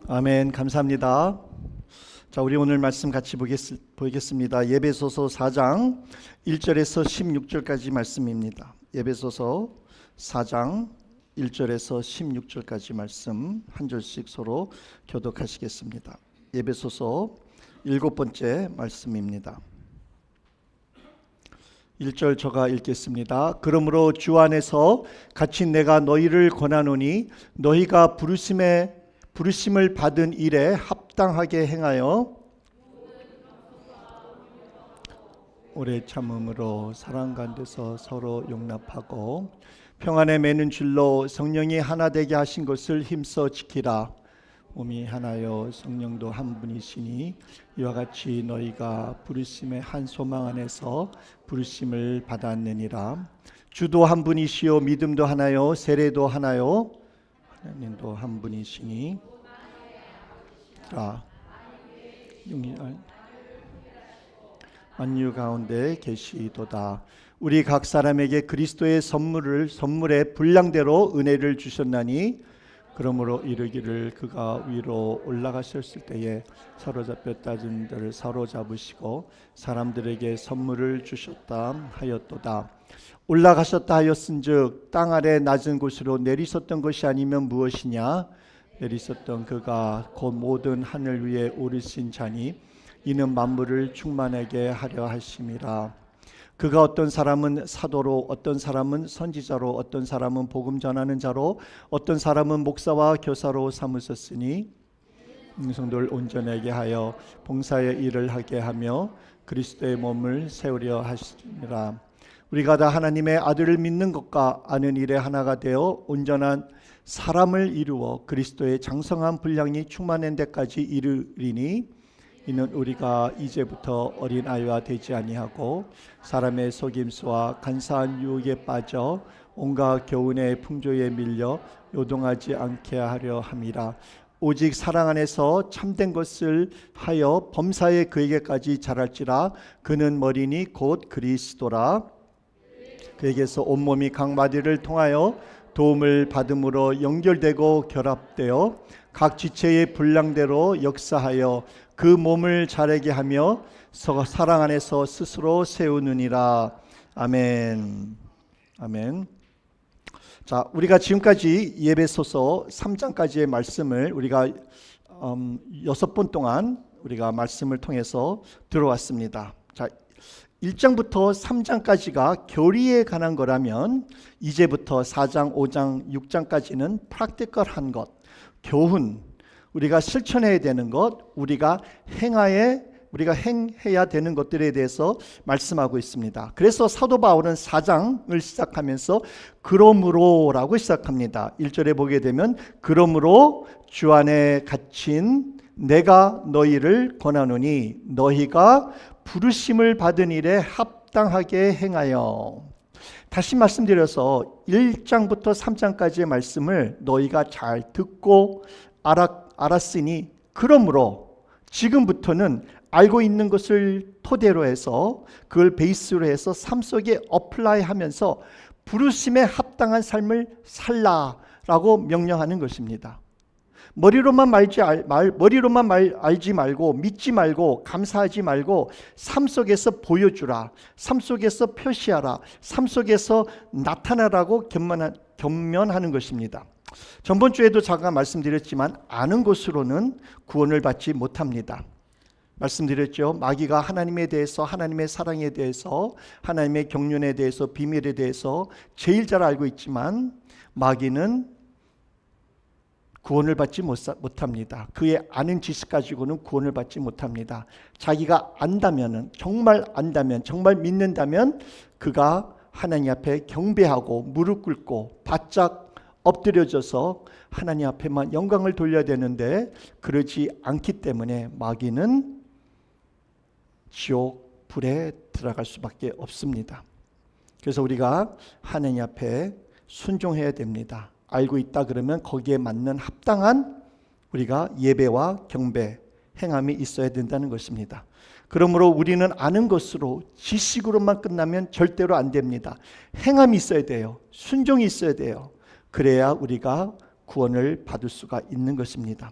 아멘. 감사합니다. 자, 우리 오늘 말씀 같이 보겠습니다. 예배소서 4장 1절에서 16절까지 말씀입니다. 예배소서 4장 1절에서 16절까지 말씀 한 절씩 서로 교독하시겠습니다. 예배소서 7번째 말씀입니다. 1절 저가 읽겠습니다. 그러므로 주 안에서 같이 내가 너희를 권하노니 너희가 부르심을 받은 일에 합당하게 행하여 오래 참음으로 사랑 가운데서 서로 용납하고 평안에 매는 줄로 성령이 하나 되게 하신 것을 힘써 지키라. 몸이 하나요 성령도 한 분이시니 이와 같이 너희가 부르심의 한 소망 안에서 부르심을 받았느니라. 주도 한 분이시요 믿음도 하나요 세례도 하나요 하나님도 한 분이시니 만유 가운데 계시도다. 우리 각 사람에게 그리스도의 선물의 분량대로 은혜를 주셨나니 그러므로 이르기를 그가 위로 올라가셨을 때에 사로잡혔다는 자를 사로잡으시고 사람들에게 선물을 주셨다 하였도다. 올라가셨다 하였은즉 땅 아래 낮은 곳으로 내리셨던 것이 아니면 무엇이냐? 내리셨던 그가 곧 모든 하늘 위에 오르신 자니 이는 만물을 충만하게 하려 하심이라. 그가 어떤 사람은 사도로, 어떤 사람은 선지자로, 어떤 사람은 복음 전하는 자로, 어떤 사람은 목사와 교사로 삼으셨으니 성도를 온전하게 하여 봉사의 일을 하게 하며 그리스도의 몸을 세우려 하시니라. 우리가 다 하나님의 아들을 믿는 것과 아는 일에 하나가 되어 온전한 사람을 이루어 그리스도의 장성한 분량이 충만한 데까지 이르리니 이는 우리가 이제부터 어린아이와 되지 아니하고 사람의 속임수와 간사한 유혹에 빠져 온갖 교훈의 풍조에 밀려 요동하지 않게 하려 함이라. 오직 사랑 안에서 참된 것을 하여 범사에 그에게까지 자랄지라. 그는 머리니 곧 그리스도라. 그에게서 온몸이 각 마디를 통하여 도움을 받음으로 연결되고 결합되어 각 지체의 분량대로 역사하여 그 몸을 자라게 하며 사랑 안에서 스스로 세우느니라. 아멘. 아멘. 자, 우리가 지금까지 예배소서 3장까지의 말씀을 우리가 6번 동안 우리가 말씀을 통해서 들어왔습니다. 자, 1장부터 3장까지가 교리에 관한 거라면 이제부터 4장, 5장, 6장까지는 프랙티컬한 것, 교훈, 우리가 실천해야 되는 것, 우리가 행해야 되는 것들에 대해서 말씀하고 있습니다. 그래서 사도 바울은 4장을 시작하면서 그러므로라고 시작합니다. 1절에 보게 되면 그러므로 주 안에 갇힌 내가 너희를 권하노니 너희가 부르심을 받은 일에 합당하게 행하여. 다시 말씀드려서 1장부터 3장까지의 말씀을 너희가 잘 듣고 알았으니 그러므로 지금부터는 알고 있는 것을 토대로 해서 그걸 베이스로 해서 삶 속에 어플라이 하면서 부르심에 합당한 삶을 살라라고 명령하는 것입니다. 머리로만 알지 말고 믿지 말고 감사하지 말고 삶 속에서 보여주라. 삶 속에서 표시하라. 삶 속에서 나타나라고 견면하는 것입니다. 전번 주에도 잠깐 말씀드렸지만 아는 것으로는 구원을 받지 못합니다. 말씀드렸죠. 마귀가 하나님에 대해서, 하나님의 사랑에 대해서, 하나님의 경륜에 대해서, 비밀에 대해서 제일 잘 알고 있지만 마귀는 구원을 받지 못합니다. 그의 아는 지식 가지고는 구원을 받지 못합니다. 자기가 안다면, 정말 믿는다면 그가 하나님 앞에 경배하고 무릎 꿀고 바짝 엎드려져서 하나님 앞에만 영광을 돌려야 되는데 그러지 않기 때문에 마귀는 지옥 불에 들어갈 수밖에 없습니다. 그래서 우리가 하나님 앞에 순종해야 됩니다. 알고 있다 그러면 거기에 맞는 합당한 우리가 예배와 경배, 행함이 있어야 된다는 것입니다. 그러므로 우리는 아는 것으로 지식으로만 끝나면 절대로 안 됩니다. 행함이 있어야 돼요. 순종이 있어야 돼요. 그래야 우리가 구원을 받을 수가 있는 것입니다.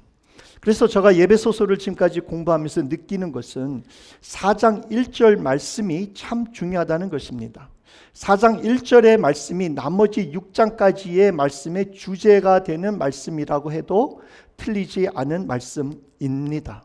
그래서 제가 예배소서를 지금까지 공부하면서 느끼는 것은 4장 1절 말씀이 참 중요하다는 것입니다. 4장 1절의 말씀이 나머지 6장까지의 말씀의 주제가 되는 말씀이라고 해도 틀리지 않은 말씀입니다.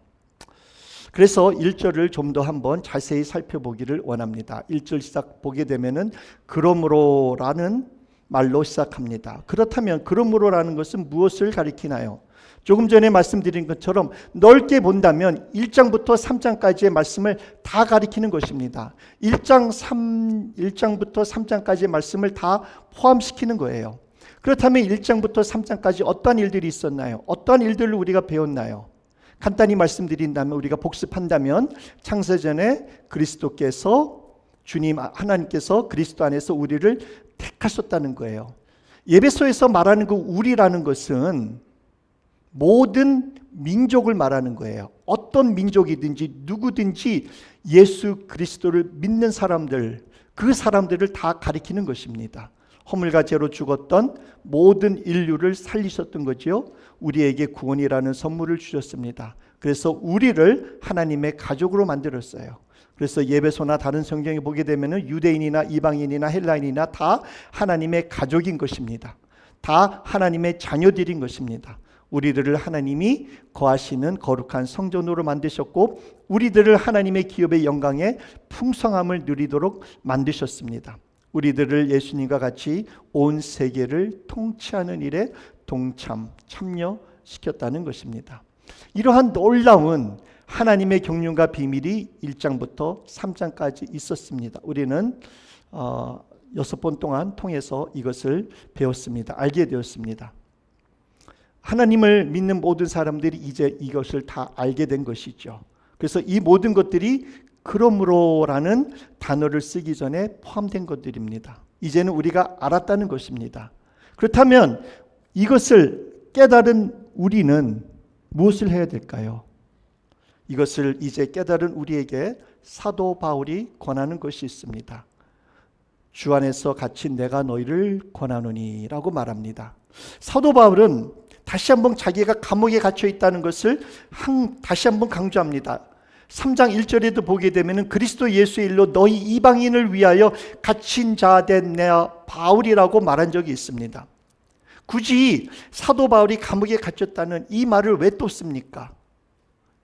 그래서 1절을 좀 더 한번 자세히 살펴보기를 원합니다. 1절 시작 보게 되면은 그러므로라는 말로 시작합니다. 그렇다면 그러므로라는 것은 무엇을 가리키나요? 조금 전에 말씀드린 것처럼 넓게 본다면 1장부터 3장까지의 말씀을 다 가리키는 것입니다. 1장부터 3장까지의 말씀을 다 포함시키는 거예요. 그렇다면 1장부터 3장까지 어떤 일들이 있었나요? 어떤 일들을 우리가 배웠나요? 간단히 말씀드린다면, 우리가 복습한다면 창세전에 그리스도께서, 주님 하나님께서 그리스도 안에서 우리를 택하셨다는 거예요. 예배소에서 말하는 그 우리라는 것은 모든 민족을 말하는 거예요. 어떤 민족이든지 누구든지 예수 그리스도를 믿는 사람들, 그 사람들을 다 가리키는 것입니다. 허물과 죄로 죽었던 모든 인류를 살리셨던 거지요. 우리에게 구원이라는 선물을 주셨습니다. 그래서 우리를 하나님의 가족으로 만들었어요. 그래서 예배소나 다른 성경에 보게 되면 유대인이나 이방인이나 헬라인이나 다 하나님의 가족인 것입니다. 다 하나님의 자녀들인 것입니다. 우리들을 하나님이 거하시는 거룩한 성전으로 만드셨고 우리들을 하나님의 기업의 영광의 풍성함을 누리도록 만드셨습니다. 우리들을 예수님과 같이 온 세계를 통치하는 일에 참여시켰다는 것입니다. 이러한 놀라운 하나님의 경륜과 비밀이 1장부터 3장까지 있었습니다. 우리는 6번 동안 통해서 이것을 배웠습니다. 알게 되었습니다. 하나님을 믿는 모든 사람들이 이제 이것을 다 알게 된 것이죠. 그래서 이 모든 것들이 그러므로라는 단어를 쓰기 전에 포함된 것들입니다. 이제는 우리가 알았다는 것입니다. 그렇다면 이것을 깨달은 우리는 무엇을 해야 될까요? 이것을 이제 깨달은 우리에게 사도 바울이 권하는 것이 있습니다. 주 안에서 갇힌 내가 너희를 권하노니 라고 말합니다. 사도 바울은 다시 한번 자기가 감옥에 갇혀 있다는 것을 다시 한번 강조합니다. 3장 1절에도 보게 되면 그리스도 예수의 일로 너희 이방인을 위하여 갇힌 자 된 내 바울이라고 말한 적이 있습니다. 굳이 사도 바울이 감옥에 갇혔다는 이 말을 왜 또 씁니까?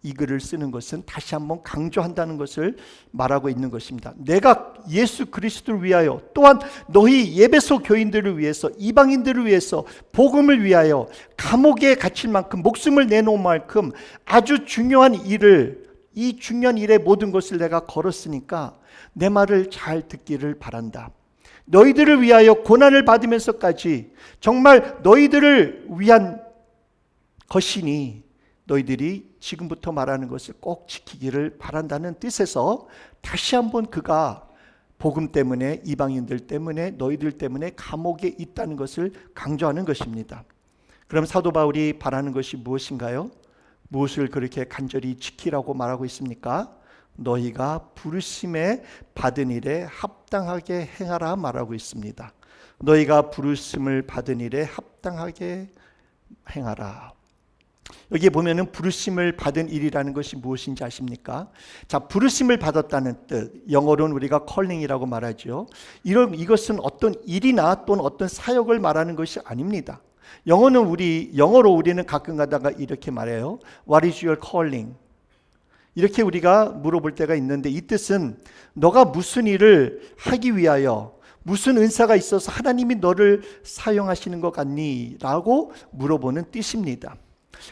이 글을 쓰는 것은 다시 한번 강조한다는 것을 말하고 있는 것입니다. 내가 예수 그리스도를 위하여 또한 너희 예배소 교인들을 위해서 이방인들을 위해서 복음을 위하여 감옥에 갇힐 만큼 목숨을 내놓은 만큼 아주 중요한 일을 이 중요한 일의 모든 것을 내가 걸었으니까 내 말을 잘 듣기를 바란다. 너희들을 위하여 고난을 받으면서까지 정말 너희들을 위한 것이니 너희들이 지금부터 말하는 것을 꼭 지키기를 바란다는 뜻에서 다시 한번 그가 복음 때문에 이방인들 때문에 너희들 때문에 감옥에 있다는 것을 강조하는 것입니다. 그럼 사도 바울이 바라는 것이 무엇인가요? 무엇을 그렇게 간절히 지키라고 말하고 있습니까? 너희가 부르심에 받은 일에 합당하게 행하라 말하고 있습니다. 너희가 부르심을 받은 일에 합당하게 행하라. 여기에 보면은 부르심을 받은 일이라는 것이 무엇인지 아십니까? 자, 부르심을 받았다는 뜻, 영어로는 우리가 calling이라고 말하죠. 이것은 어떤 일이나 또는 어떤 사역을 말하는 것이 아닙니다. 영어로 우리는 가끔 가다가 이렇게 말해요. What is your calling? 이렇게 우리가 물어볼 때가 있는데 이 뜻은 너가 무슨 일을 하기 위하여 무슨 은사가 있어서 하나님이 너를 사용하시는 것 같니? 라고 물어보는 뜻입니다.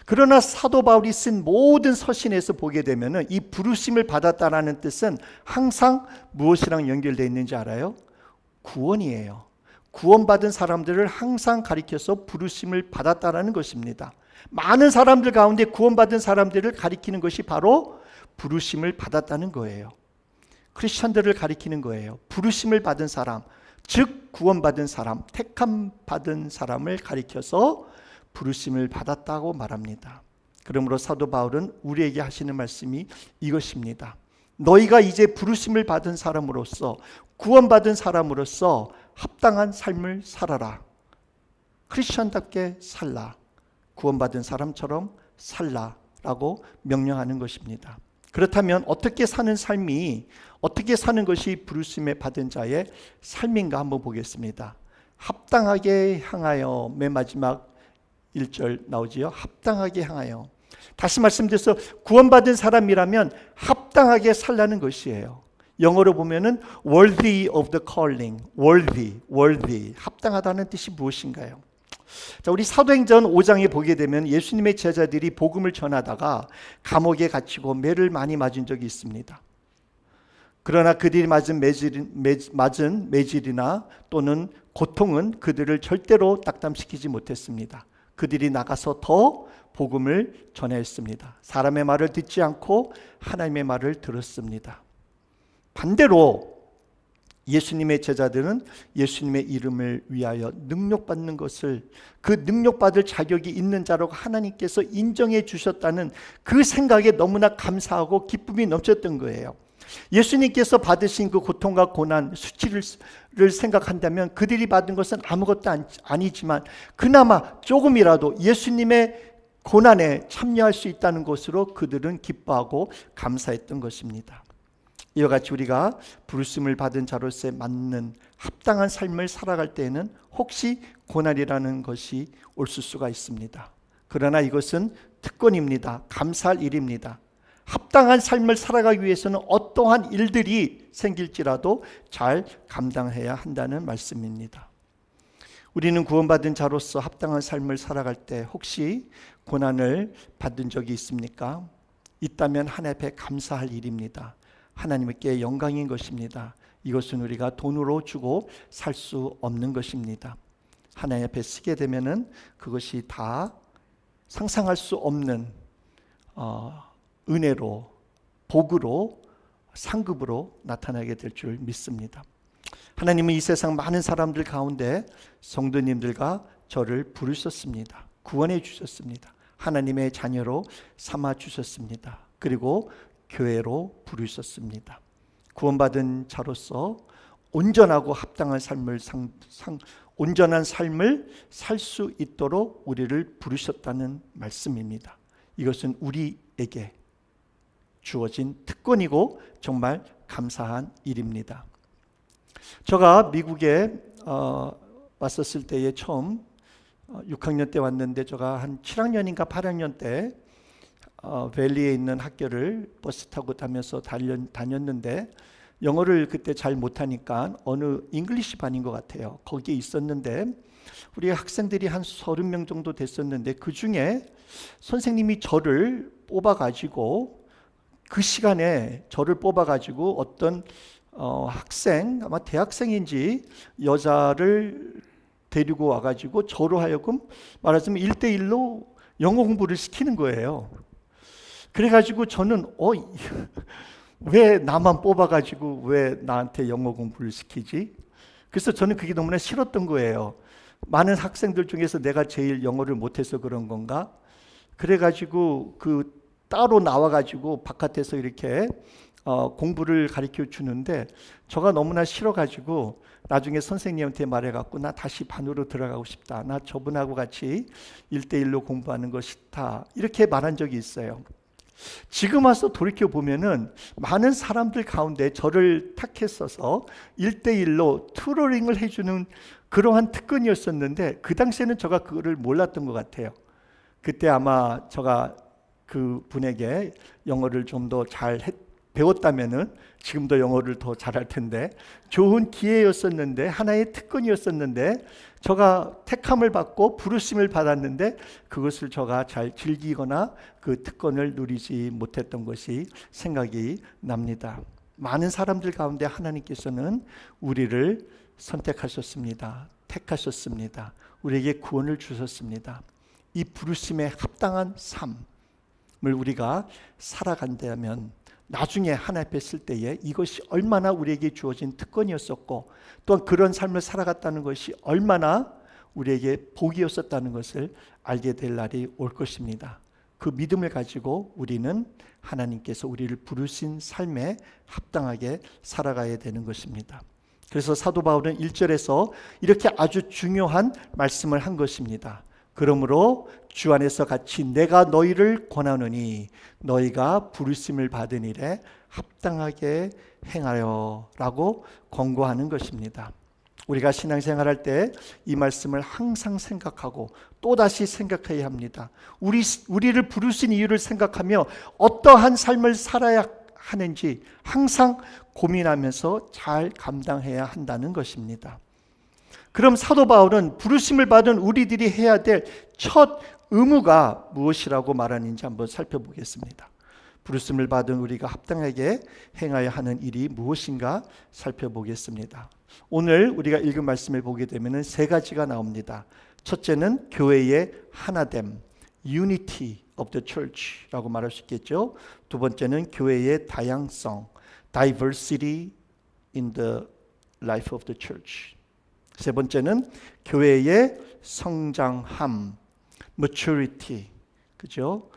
그러나 사도 바울이 쓴 모든 서신에서 보게 되면 이 부르심을 받았다라는 뜻은 항상 무엇이랑 연결되어 있는지 알아요? 구원이에요. 구원받은 사람들을 항상 가리켜서 부르심을 받았다라는 것입니다. 많은 사람들 가운데 구원받은 사람들을 가리키는 것이 바로 부르심을 받았다는 거예요. 크리스천들을 가리키는 거예요. 부르심을 받은 사람, 즉 구원받은 사람, 택함 받은 사람을 가리켜서 부르심을 받았다고 말합니다. 그러므로 사도 바울은 우리에게 하시는 말씀이 이것입니다. 너희가 이제 부르심을 받은 사람으로서 구원받은 사람으로서 합당한 삶을 살아라. 크리스천답게 살라. 구원받은 사람처럼 살라 라고 명령하는 것입니다. 그렇다면 어떻게 사는 것이 부르심에 받은 자의 삶인가 한번 보겠습니다. 합당하게 향하여, 맨 마지막 1절 나오지요. 합당하게 향하여. 다시 말씀드려서 구원받은 사람이라면 합당하게 살라는 것이에요. 영어로 보면은 worthy of the calling, worthy. 합당하다는 뜻이 무엇인가요? 자, 우리 사도행전 5장에 보게 되면 예수님의 제자들이 복음을 전하다가 감옥에 갇히고 매를 많이 맞은 적이 있습니다. 그러나 그들이 맞은 매질이나 또는 고통은 그들을 절대로 낙담시키지 못했습니다. 그들이 나가서 더 복음을 전했습니다. 사람의 말을 듣지 않고 하나님의 말을 들었습니다. 반대로 예수님의 제자들은 예수님의 이름을 위하여 능력받는 것을, 그 능력받을 자격이 있는 자라고 하나님께서 인정해 주셨다는 그 생각에 너무나 감사하고 기쁨이 넘쳤던 거예요. 예수님께서 받으신 그 고통과 고난, 수치를 생각한다면 그들이 받은 것은 아무것도 아니지만 그나마 조금이라도 예수님의 고난에 참여할 수 있다는 것으로 그들은 기뻐하고 감사했던 것입니다. 이와 같이 우리가 부르심을 받은 자로서의 맞는 합당한 삶을 살아갈 때에는 혹시 고난이라는 것이 올 수가 있습니다. 그러나 이것은 특권입니다. 감사할 일입니다. 합당한 삶을 살아가기 위해서는 어떠한 일들이 생길지라도 잘 감당해야 한다는 말씀입니다. 우리는 구원받은 자로서 합당한 삶을 살아갈 때 혹시 고난을 받은 적이 있습니까? 있다면 하나님 앞에 감사할 일입니다. 하나님께 영광인 것입니다. 이것은 우리가 돈으로 주고 살 수 없는 것입니다. 하나님 앞에 쓰게 되면은 그것이 다 상상할 수 없는 은혜로, 복으로, 상급으로 나타나게 될 줄 믿습니다. 하나님은 이 세상 많은 사람들 가운데 성도님들과 저를 부르셨습니다. 구원해 주셨습니다. 하나님의 자녀로 삼아 주셨습니다. 그리고 교회로 부르셨습니다. 구원받은 자로서 온전하고 합당한 온전한 삶을 살 수 있도록 우리를 부르셨다는 말씀입니다. 이것은 우리에게 주어진 특권이고 정말 감사한 일입니다. 제가 미국에 왔었을 때에 처음 6학년 때 왔는데 제가 한 7학년인가 8학년 때 밸리에 있는 학교를 버스 타고 다녀서 다녔는데 영어를 그때 잘 못하니까 어느 잉글리시 반인 것 같아요. 거기에 있었는데 우리 학생들이 한 30명 정도 됐었는데 그 중에 선생님이 저를 뽑아가지고 그 시간에 저를 뽑아가지고 어떤 학생, 아마 대학생인지 여자를 데리고 와가지고 저로 하여금 말하자면 1대1로 영어 공부를 시키는 거예요. 그래가지고 저는 왜 나만 뽑아가지고 왜 나한테 영어 공부를 시키지? 그래서 저는 그게 너무나 싫었던 거예요. 많은 학생들 중에서 내가 제일 영어를 못해서 그런 건가? 그래가지고 따로 나와가지고 바깥에서 이렇게 공부를 가르쳐 주는데 저가 너무나 싫어가지고 나중에 선생님한테 말해갖고 나 다시 반으로 들어가고 싶다. 나 저분하고 같이 1대1로 공부하는 거 싫다. 이렇게 말한 적이 있어요. 지금 와서 돌이켜보면은 많은 사람들 가운데 저를 택했어서 1대1로 튜러링을 해주는 그러한 특권이었었는데 그 당시에는 제가 그거를 몰랐던 것 같아요. 그때 아마 제가 그 분에게 영어를 좀 더 잘 배웠다면은 지금도 영어를 더 잘할 텐데 좋은 기회였었는데 하나의 특권이었었는데 제가 택함을 받고 부르심을 받았는데 그것을 제가 잘 즐기거나 그 특권을 누리지 못했던 것이 생각이 납니다. 많은 사람들 가운데 하나님께서는 우리를 선택하셨습니다. 택하셨습니다. 우리에게 구원을 주셨습니다. 이 부르심에 합당한 삶을 우리가 살아간다면 나중에 하나님 앞에 쓸 때에 이것이 얼마나 우리에게 주어진 특권이었었고 또한 그런 삶을 살아갔다는 것이 얼마나 우리에게 복이었었다는 것을 알게 될 날이 올 것입니다. 그 믿음을 가지고 우리는 하나님께서 우리를 부르신 삶에 합당하게 살아가야 되는 것입니다. 그래서 사도 바울은 1절에서 이렇게 아주 중요한 말씀을 한 것입니다. 그러므로 주 안에서 같이 내가 너희를 권하노니 너희가 부르심을 받은 일에 합당하게 행하여 라고 권고하는 것입니다. 우리가 신앙생활할 때 이 말씀을 항상 생각하고 또다시 생각해야 합니다. 우리를 부르신 이유를 생각하며 어떠한 삶을 살아야 하는지 항상 고민하면서 잘 감당해야 한다는 것입니다. 그럼 사도 바울은 부르심을 받은 우리들이 해야 될 첫 의무가 무엇이라고 말하는지 한번 살펴보겠습니다. 부르심을 받은 우리가 합당하게 행하여 하는 일이 무엇인가 살펴보겠습니다. 오늘 우리가 읽은 말씀을 보게 되면 세 가지가 나옵니다. 첫째는 교회의 하나됨, unity of the church라고 말할 수 있겠죠. 두 번째는 교회의 다양성, diversity in the life of the church. 세 번째는 교회의 성장함, maturity. 그죠?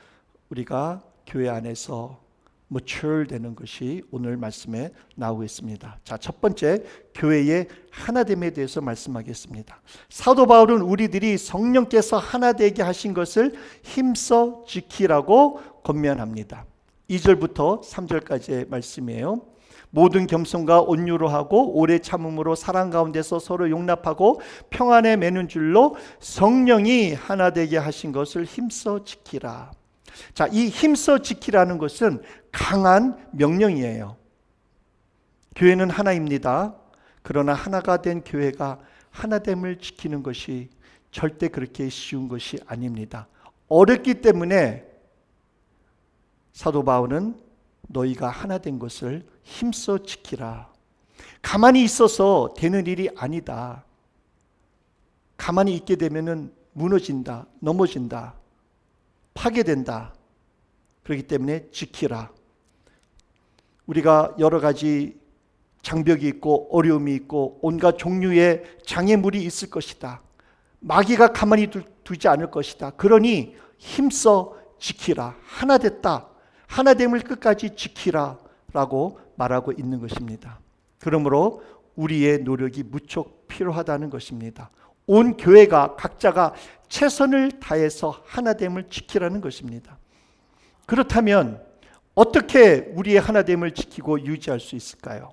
우리가 교회 안에서 mature 되는 것이 오늘 말씀에 나오고 있습니다. 자, 첫 번째 교회의 하나됨에 대해서 말씀하겠습니다. 사도 바울은 우리들이 성령께서 하나 되게 하신 것을 힘써 지키라고 권면합니다. 2절부터 3절까지의 말씀이에요. 모든 겸손과 온유로 하고 오래 참음으로 사랑 가운데서 서로 용납하고 평안에 매는 줄로 성령이 하나 되게 하신 것을 힘써 지키라. 자, 이 힘써 지키라는 것은 강한 명령이에요. 교회는 하나입니다. 그러나 하나가 된 교회가 하나됨을 지키는 것이 절대 그렇게 쉬운 것이 아닙니다. 어렵기 때문에 사도 바울은 너희가 하나 된 것을 힘써 지키라. 가만히 있어서 되는 일이 아니다. 가만히 있게 되면은 무너진다, 넘어진다, 파괴된다. 그렇기 때문에 지키라. 우리가 여러 가지 장벽이 있고 어려움이 있고 온갖 종류의 장애물이 있을 것이다. 마귀가 가만히 두지 않을 것이다. 그러니 힘써 지키라. 하나 됐다. 하나됨을 끝까지 지키라 라고 말하고 있는 것입니다. 그러므로 우리의 노력이 무척 필요하다는 것입니다. 온 교회가 각자가 최선을 다해서 하나됨을 지키라는 것입니다. 그렇다면 어떻게 우리의 하나됨을 지키고 유지할 수 있을까요?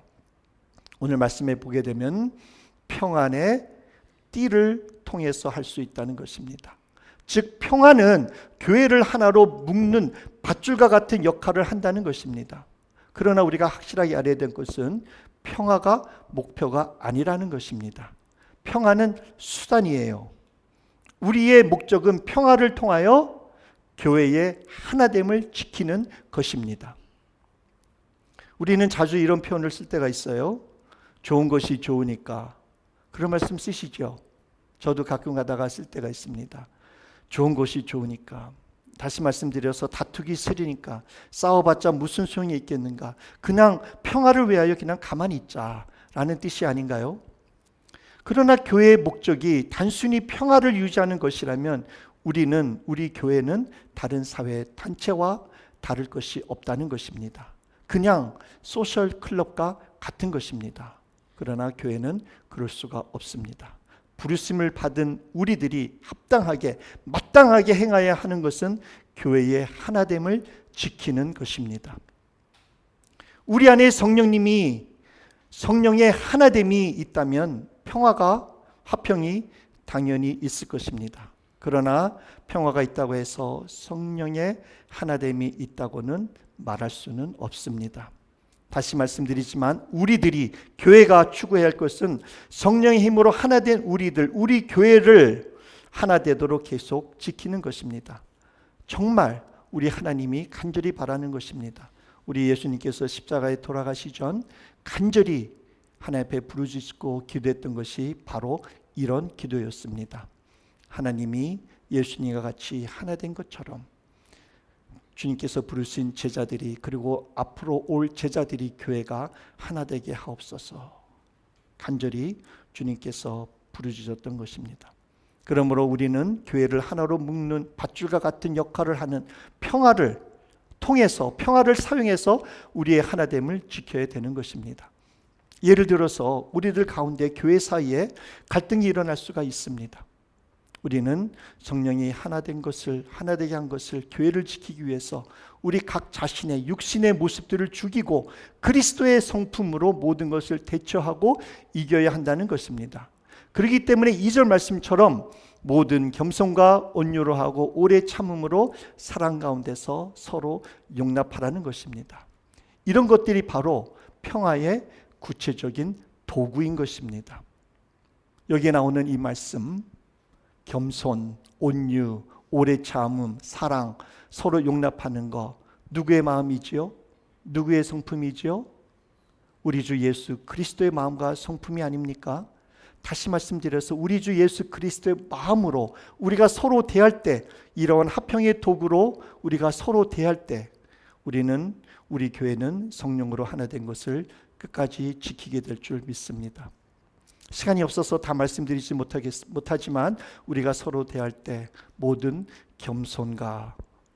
오늘 말씀에 보게 되면 평안의 띠를 통해서 할 수 있다는 것입니다. 즉 평안은 교회를 하나로 묶는 밧줄과 같은 역할을 한다는 것입니다. 그러나 우리가 확실하게 알아야 될 것은 평화가 목표가 아니라는 것입니다. 평화는 수단이에요. 우리의 목적은 평화를 통하여 교회의 하나됨을 지키는 것입니다. 우리는 자주 이런 표현을 쓸 때가 있어요. 좋은 것이 좋으니까. 그런 말씀 쓰시죠. 저도 가끔 가다가 쓸 때가 있습니다. 좋은 것이 좋으니까. 다시 말씀드려서 다투기 싫으니까. 싸워봤자 무슨 소용이 있겠는가. 그냥 평화를 위하여 그냥 가만히 있자라는 뜻이 아닌가요? 그러나 교회의 목적이 단순히 평화를 유지하는 것이라면 우리 교회는 다른 사회 단체와 다를 것이 없다는 것입니다. 그냥 소셜 클럽과 같은 것입니다. 그러나 교회는 그럴 수가 없습니다. 부르심을 받은 우리들이 합당하게 마땅하게 행해야 하는 것은 교회의 하나됨을 지키는 것입니다. 우리 안에 성령의 하나됨이 있다면 평화가 화평이 당연히 있을 것입니다. 그러나 평화가 있다고 해서 성령의 하나됨이 있다고는 말할 수는 없습니다. 다시 말씀드리지만 우리들이 교회가 추구해야 할 것은 성령의 힘으로 하나된 우리 교회를 하나되도록 계속 지키는 것입니다. 정말 우리 하나님이 간절히 바라는 것입니다. 우리 예수님께서 십자가에 돌아가시 전 간절히 하나님 앞에 부르짖고 기도했던 것이 바로 이런 기도였습니다. 하나님이 예수님과 같이 하나된 것처럼 주님께서 부르신 제자들이 그리고 앞으로 올 제자들이 교회가 하나 되게 하옵소서. 간절히 주님께서 부르짖었던 것입니다. 그러므로 우리는 교회를 하나로 묶는 밧줄과 같은 역할을 하는 평화를 통해서 평화를 사용해서 우리의 하나됨을 지켜야 되는 것입니다. 예를 들어서 우리들 가운데 교회 사이에 갈등이 일어날 수가 있습니다. 우리는 성령이 하나된 것을, 하나되게 한 것을, 교회를 지키기 위해서 우리 각 자신의 육신의 모습들을 죽이고 그리스도의 성품으로 모든 것을 대처하고 이겨야 한다는 것입니다. 그렇기 때문에 2절 말씀처럼 모든 겸손과 온유로 하고 오래 참음으로 사랑 가운데서 서로 용납하라는 것입니다. 이런 것들이 바로 평화의 구체적인 도구인 것입니다. 여기에 나오는 이 말씀, 겸손, 온유, 오래 참음, 사랑, 서로 용납하는 것, 누구의 마음이지요? 누구의 성품이지요? 우리 주 예수 그리스도의 마음과 성품이 아닙니까? 다시 말씀드려서 우리 주 예수 그리스도의 마음으로 우리가 서로 대할 때, 이러한 화평의 도구로 우리가 서로 대할 때 우리 교회는 성령으로 하나 된 것을 끝까지 지키게 될 줄 믿습니다. 시간이 없어서 다 말씀드리지 못하지만 우리가 서로 대할 때 모든 겸손과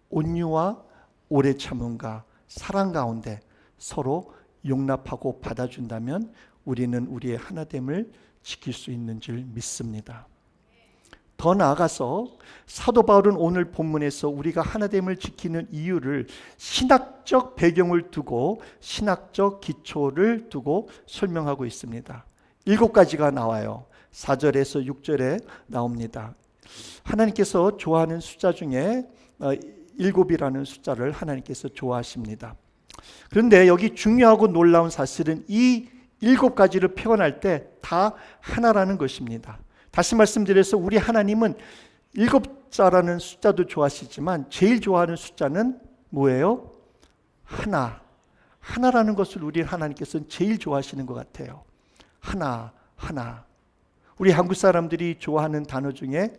온유와 오래 참음과 사랑 가운데 서로 용납하고 받아준다면 우리는 우리의 하나됨을 지킬 수 있는 줄 믿습니다. 더 나아가서 사도 바울은 오늘 본문에서 우리가 하나됨을 지키는 이유를 신학적 배경을 두고, 신학적 기초를 두고 설명하고 있습니다. 7가지가 나와요. 4절에서 6절에 나옵니다. 하나님께서 좋아하는 숫자 중에 7이라는 숫자를 하나님께서 좋아하십니다. 그런데 여기 중요하고 놀라운 사실은 이 7가지를 표현할 때 다 하나라는 것입니다. 다시 말씀드려서 우리 하나님은 7자라는 숫자도 좋아하시지만 제일 좋아하는 숫자는 뭐예요? 하나라는 것을 우리 하나님께서는 제일 좋아하시는 것 같아요. 하나. 우리 한국 사람들이 좋아하는 단어 중에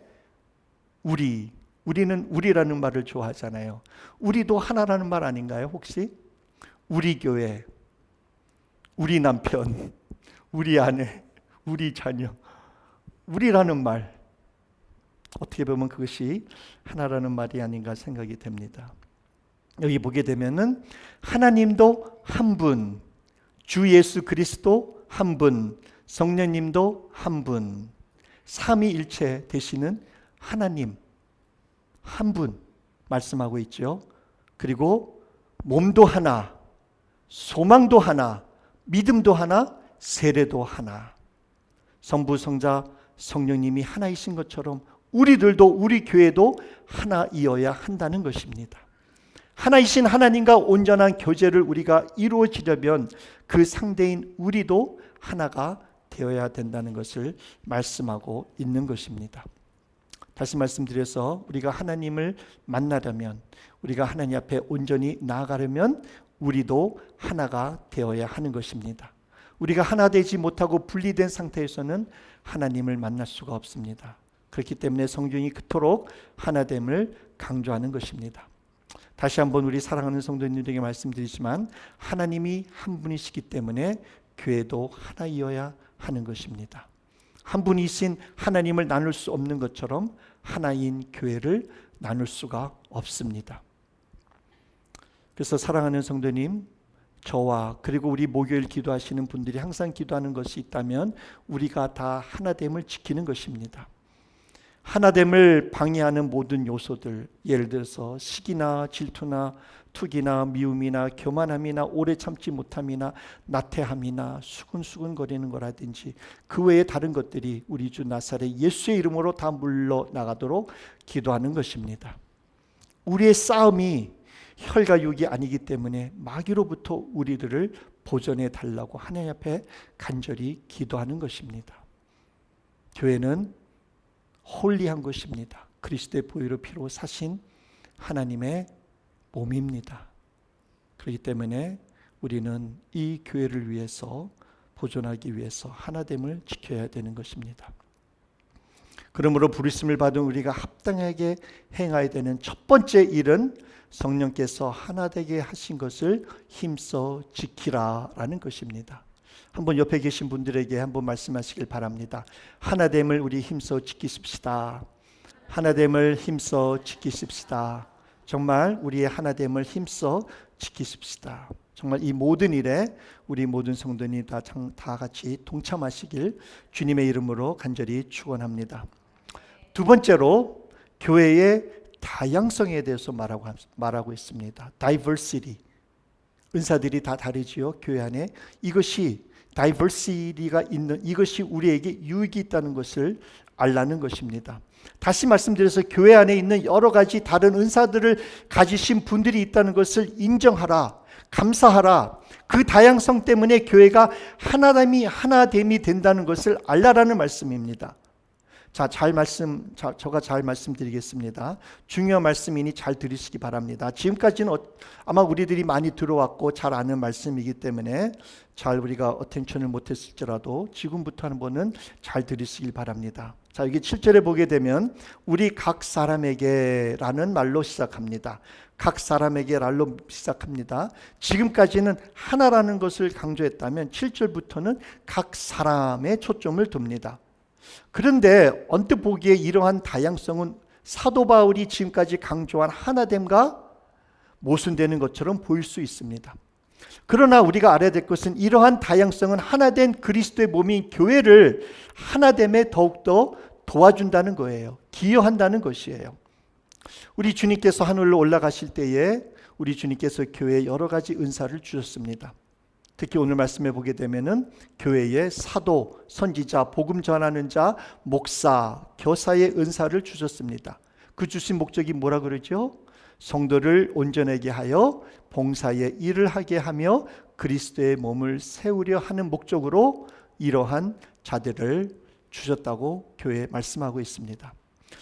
우리는 우리라는 말을 좋아하잖아요. 우리도 하나라는 말 아닌가요, 혹시? 우리 교회, 우리 남편, 우리 아내, 우리 자녀, 우리라는 말, 어떻게 보면 그것이 하나라는 말이 아닌가 생각이 됩니다. 여기 보게 되면은 하나님도 한 분, 주 예수 그리스도 한 분, 성령님도 한 분, 삼위일체 되시는 하나님 한 분 말씀하고 있죠. 그리고 몸도 하나, 소망도 하나, 믿음도 하나, 세례도 하나. 성부, 성자, 성령님이 하나이신 것처럼 우리들도, 우리 교회도 하나이어야 한다는 것입니다. 하나이신 하나님과 온전한 교제를 우리가 이루어지려면 그 상대인 우리도 하나가 되어야 된다는 것을 말씀하고 있는 것입니다. 다시 말씀드려서 우리가 하나님을 만나려면, 우리가 하나님 앞에 온전히 나아가려면 우리도 하나가 되어야 하는 것입니다. 우리가 하나 되지 못하고 분리된 상태에서는 하나님을 만날 수가 없습니다. 그렇기 때문에 성경이 그토록 하나됨을 강조하는 것입니다. 다시 한번 우리 사랑하는 성도님들에게 말씀드리지만 하나님이 한 분이시기 때문에 교회도 하나이어야 하는 것입니다. 한 분이신 하나님을 나눌 수 없는 것처럼 하나인 교회를 나눌 수가 없습니다. 그래서 사랑하는 성도님, 저와 그리고 우리 목요일 기도하시는 분들이 항상 기도하는 것이 있다면 우리가 다 하나됨을 지키는 것입니다. 하나됨을 방해하는 모든 요소들, 예를 들어서 시기나 질투나 투기나 미움이나 교만함이나 오래 참지 못함이나 나태함이나 수근수근거리는 거라든지 그 외에 다른 것들이 우리 주 나사렛 예수의 이름으로 다 물러나가도록 기도하는 것입니다. 우리의 싸움이 혈과 육이 아니기 때문에 마귀로부터 우리들을 보존해 달라고 하나님 앞에 간절히 기도하는 것입니다. 교회는 홀리한 것입니다. 그리스도의 보혈의 피로 사신 하나님의 몸입니다. 그렇기 때문에 우리는 이 교회를 위해서, 보존하기 위해서 하나됨을 지켜야 되는 것입니다. 그러므로 부르심을 받은 우리가 합당하게 행해야 되는 첫 번째 일은 성령께서 하나 되게 하신 것을 힘써 지키라라는 것입니다. 한번 옆에 계신 분들에게 한번 말씀하시길 바랍니다. 하나됨을 우리 힘써 지키십시다. 하나됨을 힘써 지키십시다. 정말 우리의 하나됨을 힘써 지키십시다. 정말 이 모든 일에 우리 모든 성도님 다 같이 동참하시길 주님의 이름으로 간절히 축원합니다. 두 번째로 교회의 다양성에 대해서 말하고 있습니다. diversity. 은사들이 다 다르지요. 교회 안에 이것이 다이버시티가 있는, 이것이 우리에게 유익이 있다는 것을 알라는 것입니다. 다시 말씀드려서 교회 안에 있는 여러 가지 다른 은사들을 가지신 분들이 있다는 것을 인정하라, 감사하라. 그 다양성 때문에 교회가 하나됨이 된다는 것을 알라라는 말씀입니다. 제가 잘 말씀드리겠습니다. 중요한 말씀이니 잘 들으시기 바랍니다. 지금까지는 아마 우리들이 많이 들어왔고 잘 아는 말씀이기 때문에 잘 우리가 어텐션을 못했을지라도 지금부터 한 번은 잘 들으시길 바랍니다. 자, 여기 7절에 보게 되면 우리 각 사람에게 라는 말로 시작합니다. 각 사람에게 라로 시작합니다. 지금까지는 하나라는 것을 강조했다면 7절부터는 각 사람에 초점을 둡니다. 그런데 언뜻 보기에 이러한 다양성은 사도 바울이 지금까지 강조한 하나됨과 모순되는 것처럼 보일 수 있습니다. 그러나 우리가 알아야 될 것은 이러한 다양성은 하나된 그리스도의 몸인 교회를 하나됨에 더욱더 도와준다는 거예요. 기여한다는 것이에요. 우리 주님께서 하늘로 올라가실 때에 우리 주님께서 교회에 여러 가지 은사를 주셨습니다. 특히 오늘 말씀해 보게 되면은 교회에 사도, 선지자, 복음 전하는 자, 목사, 교사의 은사를 주셨습니다. 그 주신 목적이 뭐라 그러죠? 성도를 온전하게 하여 봉사의 일을 하게 하며 그리스도의 몸을 세우려 하는 목적으로 이러한 자들을 주셨다고 교회에 말씀하고 있습니다.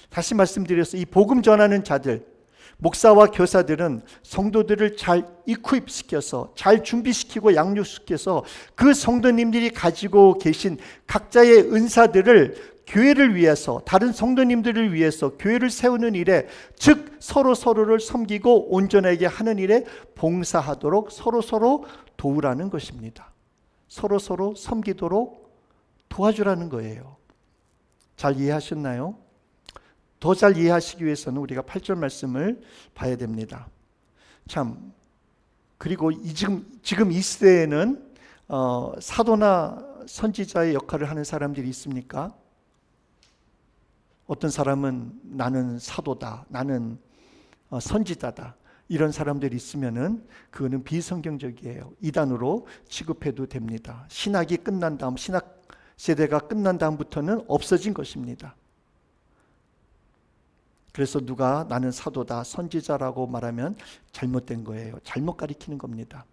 다시 말씀드려서 이 복음 전하는 자들, 목사와 교사들은 성도들을 잘 이퀄립시켜서 잘 준비시키고 양육시켜서 그 성도님들이 가지고 계신 각자의 은사들을 교회를 위해서, 다른 성도님들을 위해서 교회를 세우는 일에, 즉 서로를 섬기고 온전하게 하는 일에 봉사하도록 서로 도우라는 것입니다. 서로 섬기도록 도와주라는 거예요. 잘 이해하셨나요? 더 잘 이해하시기 위해서는 우리가 8절 말씀을 봐야 됩니다. 참, 그리고 지금 이 시대에는 사도나 선지자의 역할을 하는 사람들이 있습니까? 어떤 사람은 나는 사도다, 나는 선지자다, 이런 사람들이 있으면은 그거는 비성경적이에요. 이단으로 취급해도 됩니다. 신학이 끝난 다음, 신학 세대가 끝난 다음부터는 없어진 것입니다. 그래서 누가 나는 사도다, 선지자라고 말하면 잘못된 거예요. 잘못 가리키는 겁니다.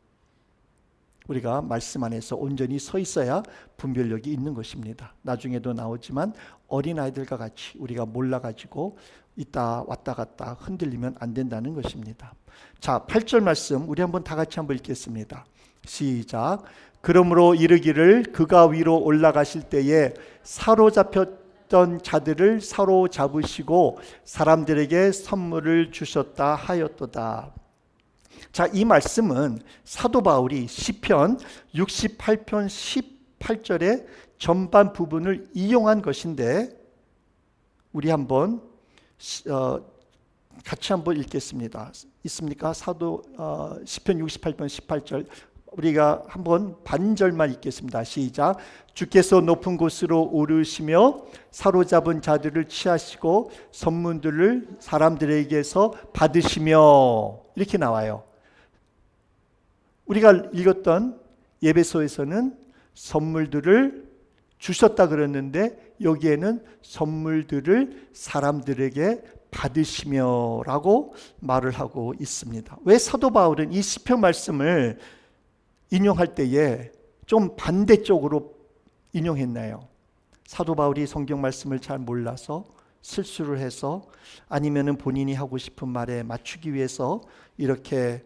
우리가 말씀 안에서 온전히 서 있어야 분별력이 있는 것입니다. 나중에도 나오지만 어린아이들과 같이 우리가 몰라가지고 있다 왔다 갔다 흔들리면 안 된다는 것입니다. 자, 8절 말씀 우리 한번 다 같이 한번 읽겠습니다. 시작. 그러므로 이르기를 그가 위로 올라가실 때에 사로잡혔던 자들을 사로잡으시고 사람들에게 선물을 주셨다 하였도다. 자, 이 말씀은 사도 바울이 시편 68편 18절의 전반 부분을 이용한 것인데 우리 한번 같이 한번 읽겠습니다. 있습니까? 시편 68편 18절 우리가 한번 반절만 읽겠습니다. 시작. 주께서 높은 곳으로 오르시며 사로잡은 자들을 취하시고 선물들을 사람들에게서 받으시며, 이렇게 나와요. 우리가 읽었던 예배소에서는 선물들을 주셨다 그랬는데 여기에는 선물들을 사람들에게 받으시며 라고 말을 하고 있습니다. 왜 사도 바울은 이 시편 말씀을 인용할 때에 좀 반대쪽으로 인용했나요? 사도 바울이 성경 말씀을 잘 몰라서 실수를 해서, 아니면은 본인이 하고 싶은 말에 맞추기 위해서 이렇게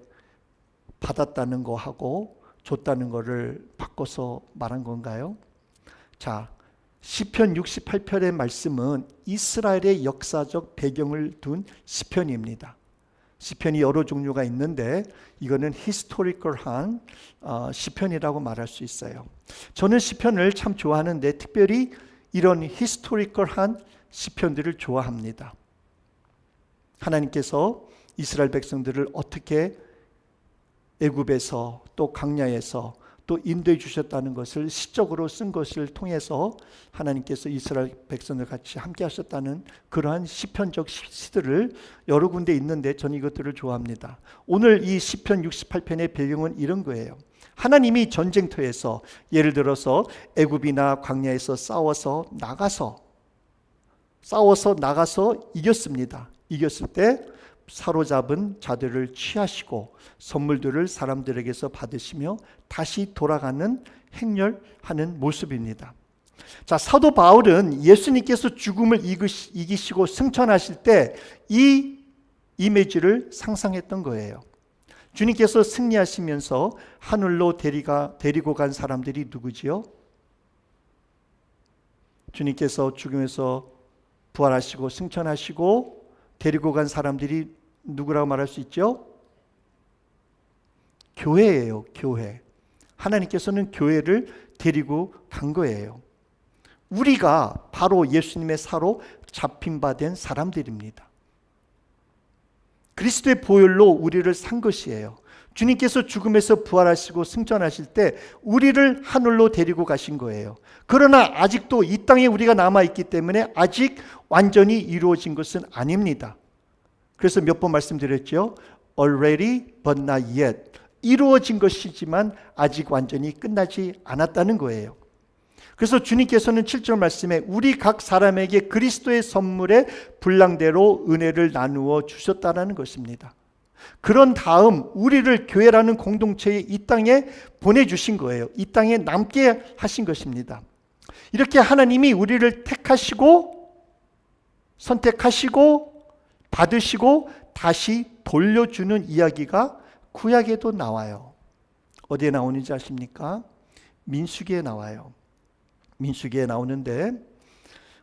받았다는 거하고 줬다는 거를 바꿔서 말한 건가요? 자, 시편 68편의 말씀은 이스라엘의 역사적 배경을 둔 시편입니다. 시편이 여러 종류가 있는데 이거는 히스토리컬한 시편이라고 말할 수 있어요. 저는 시편을 참 좋아하는데 특별히 이런 히스토리컬한 시편들을 좋아합니다. 하나님께서 이스라엘 백성들을 어떻게 애굽에서 또 광야에서 또 인도해 주셨다는 것을 시적으로 쓴 것을 통해서 하나님께서 이스라엘 백성들 같이 함께 하셨다는 그러한 시편적 시들을 여러 군데 있는데 저는 이것들을 좋아합니다. 오늘 이 시편 68편의 배경은 이런 거예요. 하나님이 전쟁터에서 예를 들어서 애굽이나 광야에서 싸워서 나가서 이겼습니다. 이겼을 때 사로잡은 자들을 취하시고 선물들을 사람들에게서 받으시며 다시 돌아가는 행렬하는 모습입니다. 자, 사도 바울은 예수님께서 죽음을 이기시고 승천하실 때 이 이미지를 상상했던 거예요. 주님께서 승리하시면서 하늘로 데리고 간 사람들이 누구지요? 주님께서 죽음에서 부활하시고 승천하시고 데리고 간 사람들이 누구라고 말할 수 있죠? 교회예요. 교회. 하나님께서는 교회를 데리고 간 거예요. 우리가 바로 예수님의 사로 잡힌 바 된 사람들입니다. 그리스도의 보혈로 우리를 산 것이에요. 주님께서 죽음에서 부활하시고 승천하실 때 우리를 하늘로 데리고 가신 거예요. 그러나 아직도 이 땅에 우리가 남아있기 때문에 아직 완전히 이루어진 것은 아닙니다. 그래서 몇 번 말씀드렸죠. Already but not yet. 이루어진 것이지만 아직 완전히 끝나지 않았다는 거예요. 그래서 주님께서는 7절 말씀에 우리 각 사람에게 그리스도의 선물의 분량대로 은혜를 나누어 주셨다는 것입니다. 그런 다음 우리를 교회라는 공동체에 이 땅에 보내주신 거예요. 이 땅에 남게 하신 것입니다. 이렇게 하나님이 우리를 택하시고 선택하시고 받으시고 다시 돌려주는 이야기가 구약에도 나와요. 어디에 나오는지 아십니까? 민수기에 나와요. 민수기에 나오는데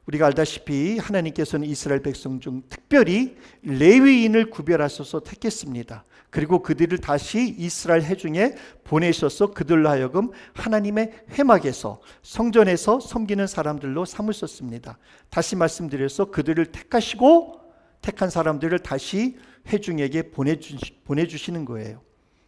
우리가 알다시피 하나님께서는 이스라엘 백성 중 특별히 레위인을 구별하셔서 택했습니다. 그리고 그들을 다시 이스라엘 회중에 보내셔서 그들로 하여금 하나님의 회막에서 성전에서 섬기는 사람들로 삼으셨습니다. 다시 말씀드려서 그들을 택하시고 택한 사람들을 다시 회중에게 보내주시는 거예요.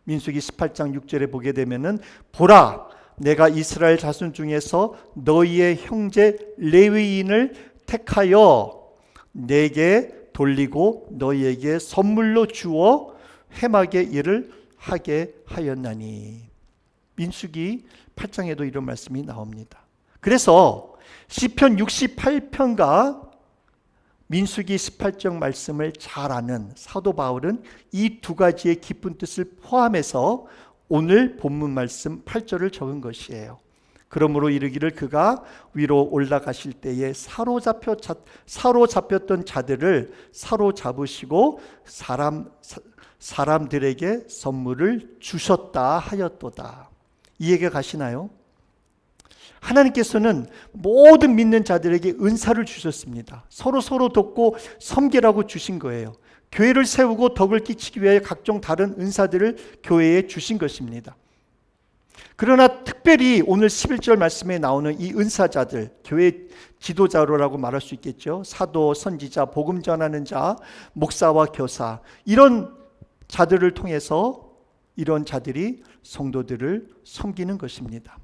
민수기 18장 6절에 보게 되면은 보라 내가 이스라엘 자손 중에서 너희의 형제 레위인을 택하여 내게 돌리고 너희에게 선물로 주어 회막의 일을 하게 하였나니. 민수기 8장에도 이런 말씀이 나옵니다. 그래서 시편 68편과 민수기 18장 말씀을 잘 아는 사도 바울은 이 두 가지의 깊은 뜻을 포함해서 오늘 본문 말씀 8절을 적은 것이에요. 그러므로 이르기를 그가 위로 올라가실 때에 사로잡혔던 자들을 사로잡으시고 사람들에게 선물을 주셨다 하였도다. 이해가 가시나요? 하나님께서는 모든 믿는 자들에게 은사를 주셨습니다. 서로 돕고 섬기라고 주신 거예요. 교회를 세우고 덕을 끼치기 위해 각종 다른 은사들을 교회에 주신 것입니다. 그러나 특별히 오늘 11절 말씀에 나오는 이 은사자들, 교회 지도자로라고 말할 수 있겠죠. 사도, 선지자, 복음 전하는 자, 목사와 교사, 이런 자들을 통해서 이런 자들이 성도들을 섬기는 것입니다.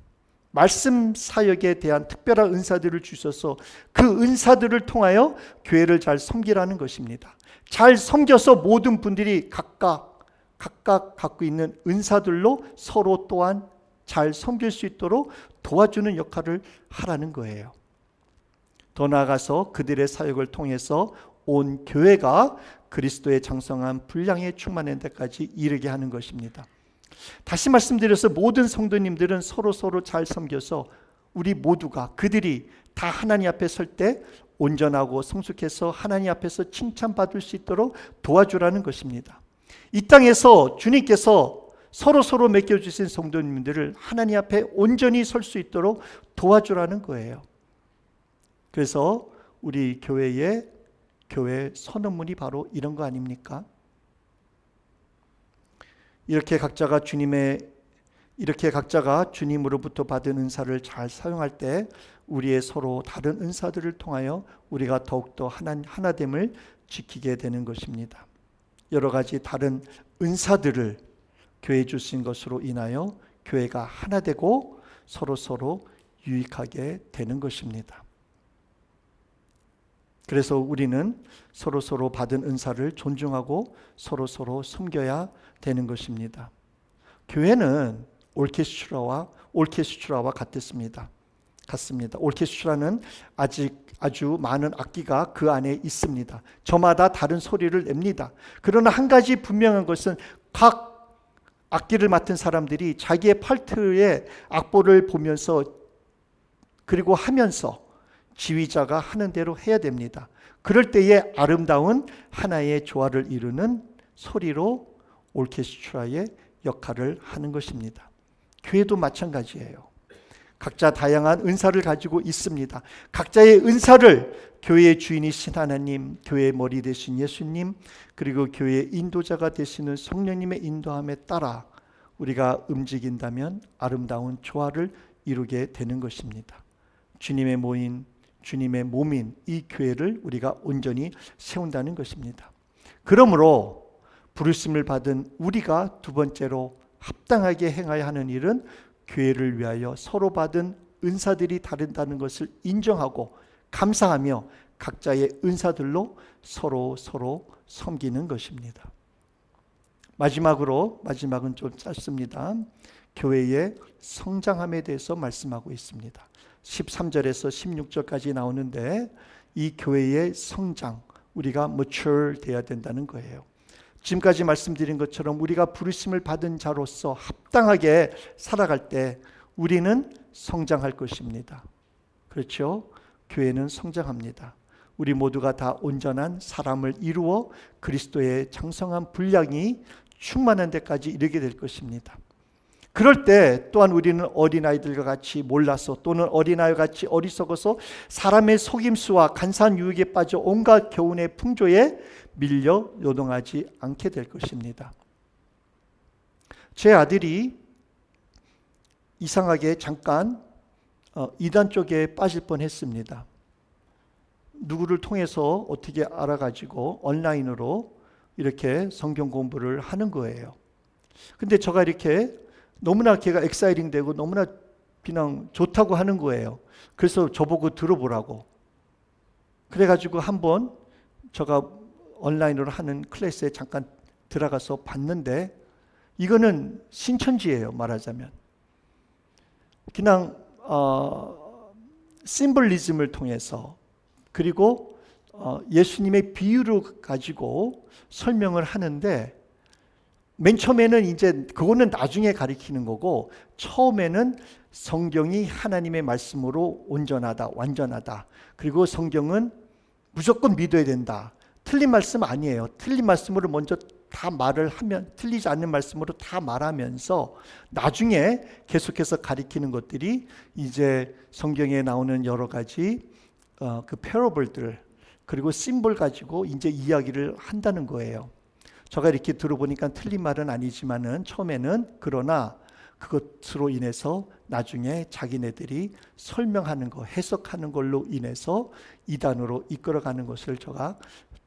말씀 사역에 대한 특별한 은사들을 주셔서 그 은사들을 통하여 교회를 잘 섬기라는 것입니다. 잘 섬겨서 모든 분들이 각각 갖고 있는 은사들로 서로 또한 잘 섬길 수 있도록 도와주는 역할을 하라는 거예요. 더 나아가서 그들의 사역을 통해서 온 교회가 그리스도의 장성한 분량에 충만한 데까지 이르게 하는 것입니다. 다시 말씀드려서 모든 성도님들은 서로 잘 섬겨서 우리 모두가 그들이 다 하나님 앞에 설 때 온전하고 성숙해서 하나님 앞에서 칭찬받을 수 있도록 도와주라는 것입니다. 이 땅에서 주님께서 서로 맡겨주신 성도님들을 하나님 앞에 온전히 설 수 있도록 도와주라는 거예요. 그래서 우리 교회 선언문이 바로 이런 거 아닙니까? 이렇게 각자가 주님으로부터 받은 은사를 잘 사용할 때 우리의 서로 다른 은사들을 통하여 우리가 더욱더 하나됨을 지키게 되는 것입니다. 여러 가지 다른 은사들을 교회에 주신 것으로 인하여 교회가 하나 되고 서로 유익하게 되는 것입니다. 그래서 우리는 서로 받은 은사를 존중하고 서로 섬겨야 되는 것입니다. 교회는 오케스트라와 같습니다. 오케스트라는 아주 많은 악기가 그 안에 있습니다. 저마다 다른 소리를 냅니다. 그러나 한 가지 분명한 것은 각 악기를 맡은 사람들이 자기의 파트의 악보를 보면서 그리고 하면서 지휘자가 하는 대로 해야 됩니다. 그럴 때에 아름다운 하나의 조화를 이루는 소리로 오케스트라의 역할을 하는 것입니다. 교회도 마찬가지예요. 각자 다양한 은사를 가지고 있습니다. 각자의 은사를 교회의 주인이신 하나님, 교회의 머리 되신 예수님, 그리고 교회의 인도자가 되시는 성령님의 인도함에 따라 우리가 움직인다면 아름다운 조화를 이루게 되는 것입니다. 주님의 몸인 이 교회를 우리가 온전히 세운다는 것입니다. 그러므로 부르심을 받은 우리가 두 번째로 합당하게 행해야 하는 일은 교회를 위하여 서로 받은 은사들이 다르다는 것을 인정하고 감사하며 각자의 은사들로 서로 섬기는 것입니다. 마지막은 좀 짧습니다. 교회의 성장함에 대해서 말씀하고 있습니다. 13절에서 16절까지 나오는데 이 교회의 성장, 우리가 mature 되어야 된다는 거예요. 지금까지 말씀드린 것처럼 우리가 부르심을 받은 자로서 합당하게 살아갈 때 우리는 성장할 것입니다. 그렇죠? 교회는 성장합니다. 우리 모두가 다 온전한 사람을 이루어 그리스도의 장성한 분량이 충만한 데까지 이르게 될 것입니다. 그럴 때 또한 우리는 어린아이들과 같이 몰라서 또는 어린아이와 같이 어리석어서 사람의 속임수와 간사한 유혹에 빠져 온갖 교훈의 풍조에 밀려 요동하지 않게 될 것입니다. 제 아들이 이상하게 잠깐 이단 쪽에 빠질 뻔했습니다. 누구를 통해서 어떻게 알아가지고 온라인으로 이렇게 성경 공부를 하는 거예요. 근데 제가 이렇게 너무나 걔가 엑사이팅 되고 너무나 그냥 좋다고 하는 거예요. 그래서 저보고 들어보라고. 그래가지고 한번 제가 온라인으로 하는 클래스에 잠깐 들어가서 봤는데 이거는 신천지예요. 말하자면 그냥 심볼리즘을 통해서 그리고 예수님의 비유를 가지고 설명을 하는데 맨 처음에는 이제 그거는 나중에 가리키는 거고 처음에는 성경이 하나님의 말씀으로 온전하다, 완전하다. 그리고 성경은 무조건 믿어야 된다. 틀린 말씀 아니에요. 틀린 말씀으로 먼저 다 말을 하면 틀리지 않는 말씀으로 다 말하면서 나중에 계속해서 가리키는 것들이 이제 성경에 나오는 여러 가지 그 패러블들 그리고 심볼 가지고 이제 이야기를 한다는 거예요. 제가 이렇게 들어보니까 틀린 말은 아니지만은 처음에는 그러나 그것으로 인해서 나중에 자기네들이 설명하는 거, 해석하는 걸로 인해서 이단으로 이끌어가는 것을 제가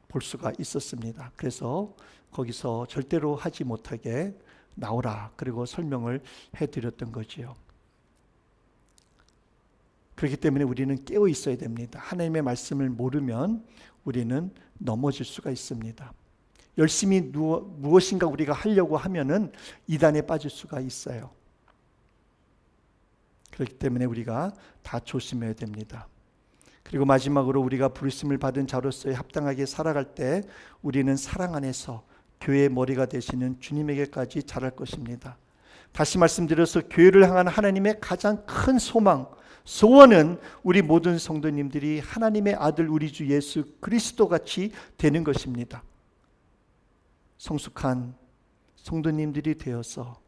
볼 수가 있었습니다. 그래서 거기서 절대로 하지 못하게 나오라 그리고 설명을 해드렸던 거지요. 그렇기 때문에 우리는 깨어 있어야 됩니다. 하나님의 말씀을 모르면 우리는 넘어질 수가 있습니다. 열심히 무엇인가 우리가 하려고 하면은 이단에 빠질 수가 있어요. 그렇기 때문에 우리가 다 조심해야 됩니다. 그리고 마지막으로 우리가 부르심을 받은 자로서 합당하게 살아갈 때 우리는 사랑 안에서 교회의 머리가 되시는 주님에게까지 자랄 것입니다. 다시 말씀드려서 교회를 향한 하나님의 가장 큰 소원은 우리 모든 성도님들이 하나님의 아들 우리 주 예수 그리스도 같이 되는 것입니다. 성숙한 성도님들이 되어서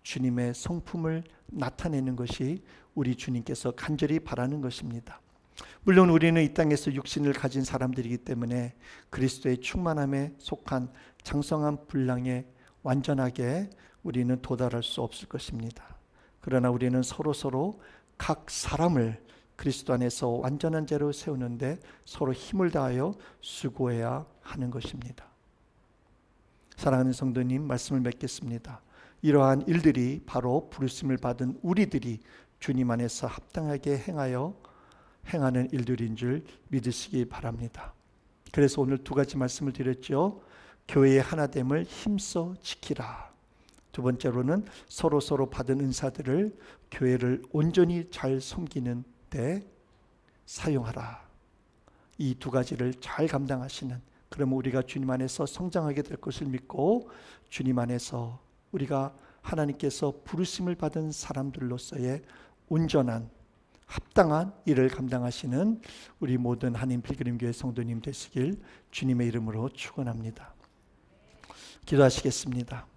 주님의 성품을 나타내는 것이 우리 주님께서 간절히 바라는 것입니다. 물론 우리는 이 땅에서 육신을 가진 사람들이기 때문에 그리스도의 충만함에 속한 장성한 분량에 완전하게 우리는 도달할 수 없을 것입니다. 그러나 우리는 서로 각 사람을 그리스도 안에서 완전한 자로 세우는데 서로 힘을 다하여 수고해야 하는 것입니다. 사랑하는 성도님, 말씀을 맺겠습니다. 이러한 일들이 바로 부르심을 받은 우리들이 주님 안에서 합당하게 행하는 일들인 줄 믿으시기 바랍니다. 그래서 오늘 두 가지 말씀을 드렸죠. 교회의 하나됨을 힘써 지키라. 두 번째로는 서로 받은 은사들을 교회를 온전히 잘 섬기는 데 사용하라. 이 두 가지를 잘 감당하시는, 그러면 우리가 주님 안에서 성장하게 될 것을 믿고 주님 안에서 우리가 하나님께서 부르심을 받은 사람들로서의 온전한 합당한 일을 감당하시는 우리 모든 한인 필그림교회 성도님 되시길 주님의 이름으로 축원합니다. 기도하시겠습니다.